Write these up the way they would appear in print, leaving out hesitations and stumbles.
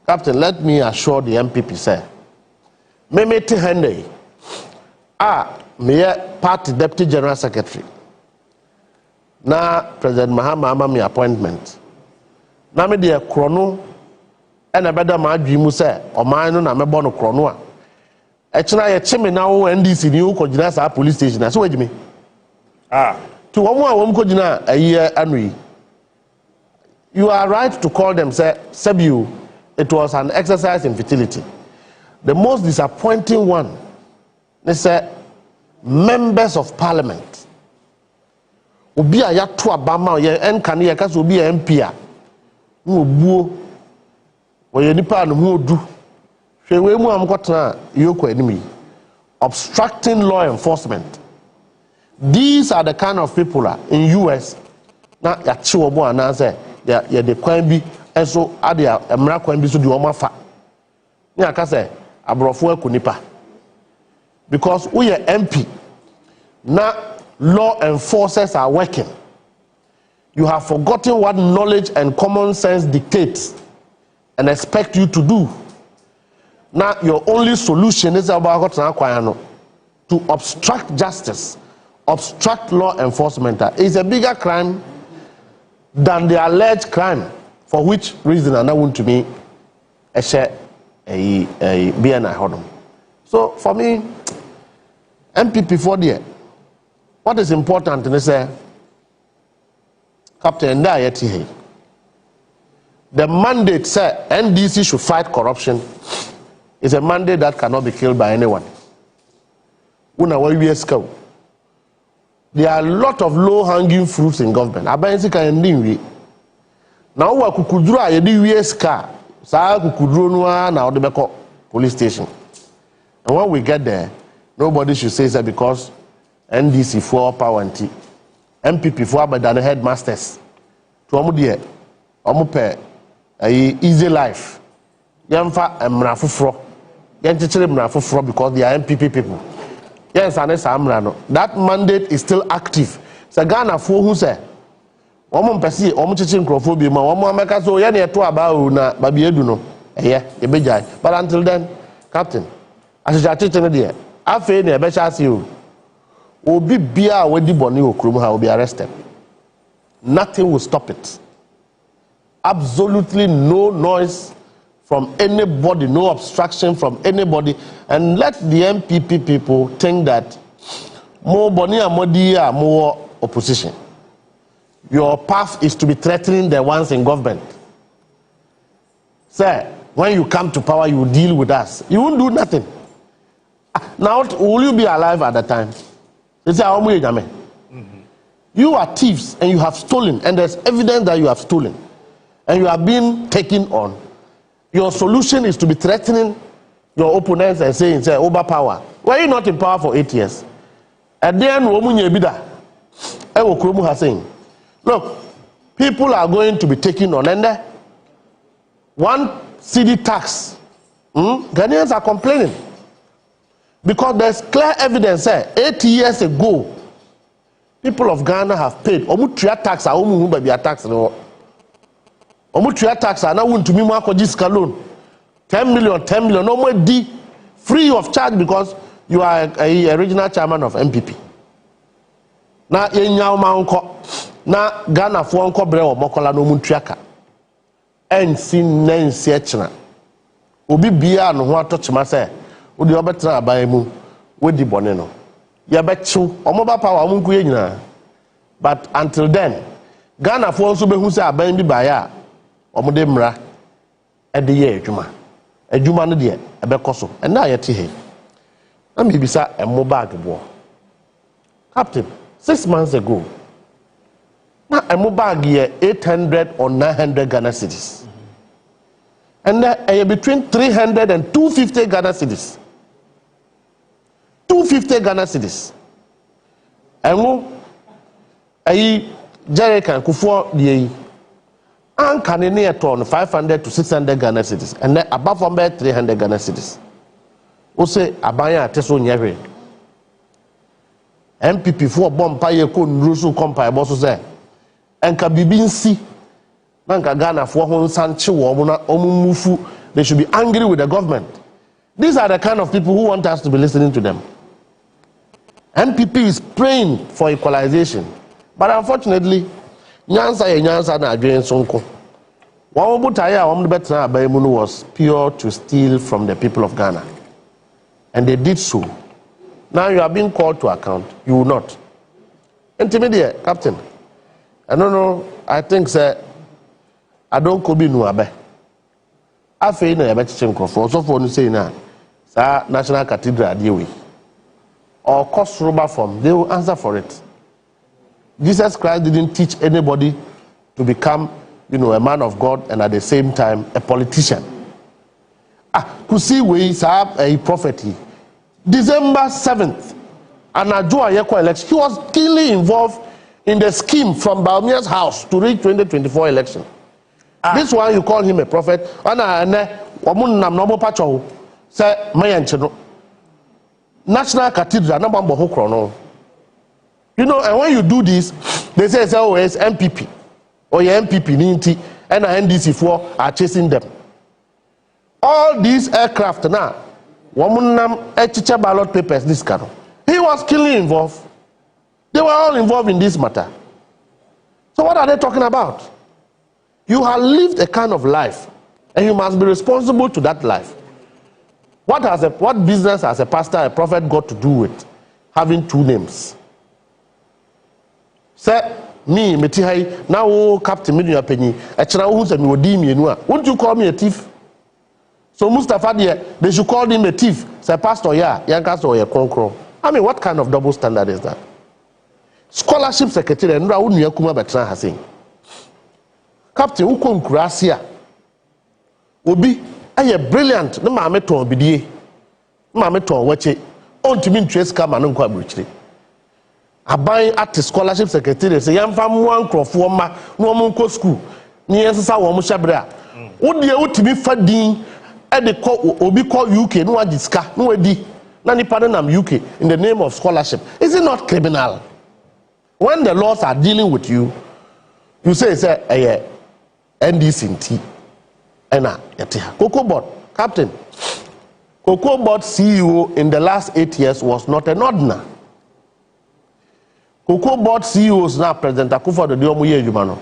Captain, let me assure the MPP, sir. Memete Henry, me party deputy general secretary. Na President Mahama me appointment. Na me de krono and a better my dream say or mine no me born krono. Echina ye chime na wo NDC ni wo kogina sa police station. So wejimi. To one kogina a year annually. You are right to call them say Sebu. It was an exercise in futility. The most disappointing one, they said, members of parliament. Obi a ya to abama ye enkane ye kase obi a MP a no obuo wo ye nipa no ho odu hwe we mu amkotena yoko enemy obstructing law enforcement. These are the kind of people in US na ya chi obo anase ya de kwan bi enso ade emra kwan bi so de o mafa ni aka say abrofo akunipa because we are MP na law enforcers are working. You have forgotten what knowledge and common sense dictates and expect you to do. Now your only solution is about to obstruct justice, obstruct law enforcement. Is a bigger crime than the alleged crime, for which reason and I want to me a share a BNI hodom. So for me, MPP for the what is important is say, Captain, the mandate say NDC should fight corruption is a mandate that cannot be killed by anyone. There are a lot of low-hanging fruits in government. Abensi can do now. We could draw a US car. Sa could draw now the police station. And when we get there, nobody should say that because NDC for power and T, MPP for but than the headmasters. To amu pay easy life. Yamfa emrafufro. Yanchichire emrafufro because they are MPP people. Yes, and that mandate is still active. So Ghana for who say, Omo mpesi omo chichi nkrophobia ma omo ameka so ye na eto aba na babi edu no ebejai. But until then, Captain, asija chichi no de afi na ebe cha ase o. Obi bia wedi boni okrum ha will be arrested. Nothing will stop it. Absolutely no noise from anybody, no obstruction from anybody, and let the MPP people think that more boni amodi are more opposition. Your path is to be threatening the ones in government. Sir, when you come to power, you will deal with us. You won't do nothing. Now, will you be alive at the time? You are thieves and you have stolen, and there's evidence that you have stolen, and you are being taken on. Your solution is to be threatening your opponents and saying, say, overpower. Were you not in power for 8 years? And then, look, people are going to be taken on, and one city tax. Ghanaians are complaining because there's clear evidence. 8 years ago, people of Ghana have paid. Tax, tax. Tax, and I want to me loan 10 million. No more D, free of charge because you are a regional chairman of MPP. Now, na Ghana for unko bre o mokola no muntuaka ensi nensi echina obi bia no ho atochima se wo de obetra aban mu wodi bone no ye bechiw omoba power omunku ye nyina. But until then, Ghana for nso behu se aban bi ba ya omode mra e de ye adwuma no de ebekoso na ye te he na me bisa emo bag bo. Captain, 6 months ago, a mobile year 800 or 900 Ghana cedis, and between 300 and 250 Ghana cedis. 250 Ghana cedis. And a Jerican Kufo the and can near ton 500 to 600 Ghana cedis, and then above 300 Ghana cedis. O say Abaya Teso Nyere MPP for Bompaye Kun Rusu Compire Bosso say. Enka bibi nsi na nka Ghana fo ho nsanche wo mo na omumufu they should be angry with the government. These are the kind of people who want us to be listening to them. NPP is praying for equalization, but unfortunately, Nyansa na adwen sonko. One was pure to steal from the people of Ghana, and they did so. Now you are being called to account. You will not. Intermediate, Captain. I don't know. I think, sir, I don't could be no abe. I feel no abe chinko for so for say na sa National Cathedral dewe or cost rubber form. They will answer for it. Jesus Christ didn't teach anybody to become, a man of God and at the same time a politician. Could see we have a prophet. December 7th, and Ajua election, he was keenly involved in the scheme from Baumia's house to reach 2024 election. This one you call him a prophet. National Cathedral, and when you do this, they say, oh, it's NPP or your NPP and NDC are chasing them. All these aircraft now, ballot papers, this kind of. He was keenly involved. They were all involved in this matter. So what are they talking about? You have lived a kind of life, and you must be responsible to that life. What business has a pastor, a prophet got to do with having two names? Say, me, Metihai, now Captain Minya Penny, a child who's a Nuodimi, won't you call me a thief? So Mustapha, they should call him a thief. Say, Pastor, Yankas or a concro. I mean, what kind of double standard is that? Scholarship Secretary and Raul Nyakuma Betra has saying, Captain Ukon Kurasia will be a brilliant, no Mameton Bidie, Mameton Wache, on to mean trace come and unquabridgely. I buy at the Scholarship Secretary, say, Yam Fam one crofoma, no Monco school, near Sawamushabra. Would you to be fading? They call Obi call UK, no diska, no di, nani pardon UK in the name of scholarship. Is it not criminal? When the laws are dealing with you, you say NDC Cocoa Board, Captain. Cocoa Board CEO in the last 8 years was not an ordinary. Cocoa Board CEOs now, President Akufo-Addo Omuye Jumano.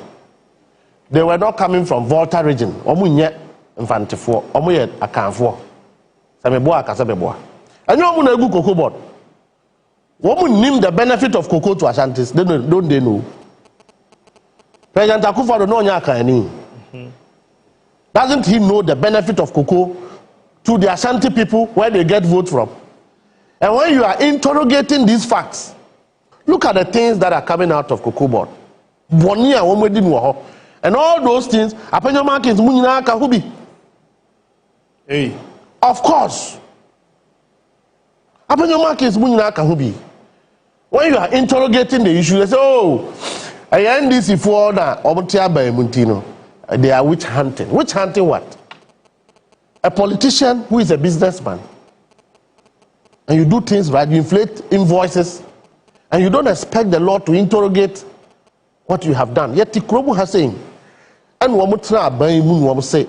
They were not coming from Volta region. Omunye Mfantifo, Omuye Akanfo. Sameboa Kasabeboa. And you want to Cocoa Board. Women name the benefit of cocoa to Ashantis. Don't they know? President Akufo-Addo no nyaka any. Doesn't he know the benefit of cocoa to the Ashanti people where they get vote from? And when you are interrogating these facts, look at the things that are coming out of Cocoa Board. And all those things, hey. Of course. When you are interrogating the issue, they say, oh, NDC for they are witch hunting. Witch hunting what? A politician who is a businessman. And you do things right, you inflate invoices, and you don't expect the law to interrogate what you have done. Yet Tikrobu has saying, and Wamutra say,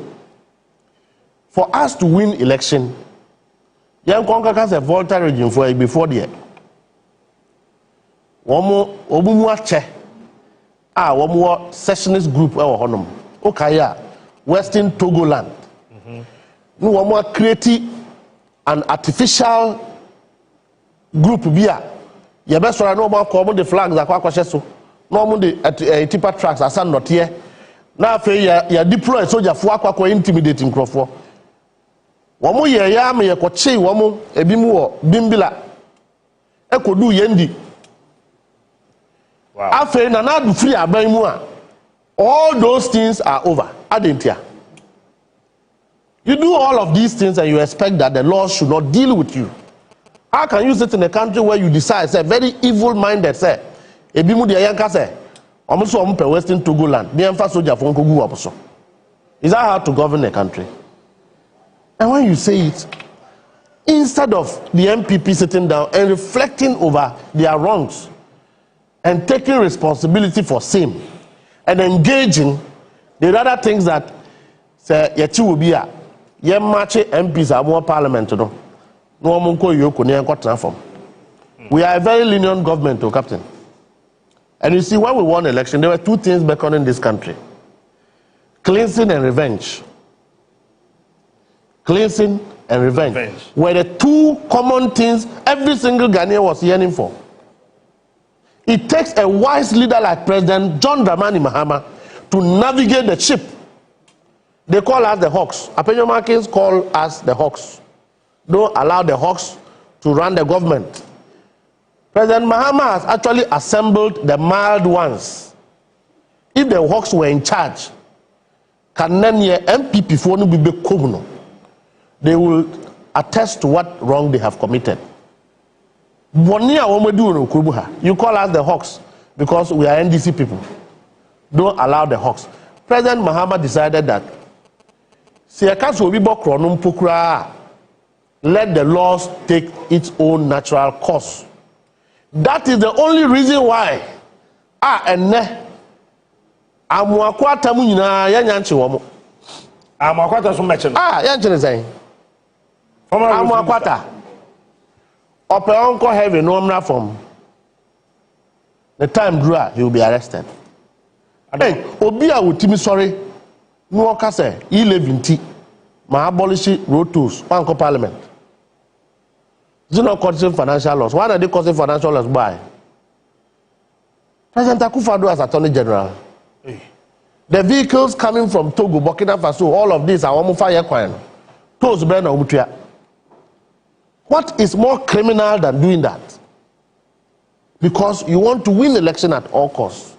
for us to win election, young Conquer has a Volta region for before the Obumuache, Wamu sessionist group or honum, Okaya, Western Togoland. No one creating an artificial group beer. You best no more common the flags are quite so. No more the tipper tracks are not here. Now, you deploy soldier for intimidating Crawford. One more year, Yami, a coche, one more, a bimu, bimbila. Echo do yendi. Wow. After Nana free Abaimua. All those things are over. Adentia. You do all of these things and you expect that the law should not deal with you. How can you sit in a country where you decide, say, very evil-minded, say, Ebimu de Yanka say, almost on Western Togoland, is that how to govern a country? And when you say it, instead of the MPP sitting down and reflecting over their wrongs and taking responsibility for same and engaging, they rather think that, say, ye match MPs are more parliament no no mo ko yoko ne enko transform. We are a very lenient government, Captain. And you see, when we won election, there were two things beckoning this country: cleansing and revenge. Cleansing and revenge were the two common things every single Ghanaian was yearning for. It takes a wise leader like President John Dramani Mahama to navigate the ship. They call us the Hawks. Apenyo Markins call us the Hawks. Don't allow the Hawks to run the government. President Mahama has actually assembled the mild ones. If the Hawks were in charge, NPP they will attest to what wrong they have committed. You call us the Hawks because we are NDC people. Don't allow the Hawks. President Mahama decided that let the laws take its own natural course. That is the only reason why amuakwata mu nyina yanyanche wo mo amuakwata so meche yanche say amuakwata ope onko heaven no mra from the time drew he will be arrested. Hey, obi a wotimi sorry no oka say 11 ma abolish road tolls panko parliament. Is it not causing financial loss? Why are they causing financial loss by? President Akufo-Addo as Attorney General. Hey. The vehicles coming from Togo, Burkina Faso, all of these are Omufaya Kwan. Toes burn Omutua. What is more criminal than doing that? Because you want to win election at all costs.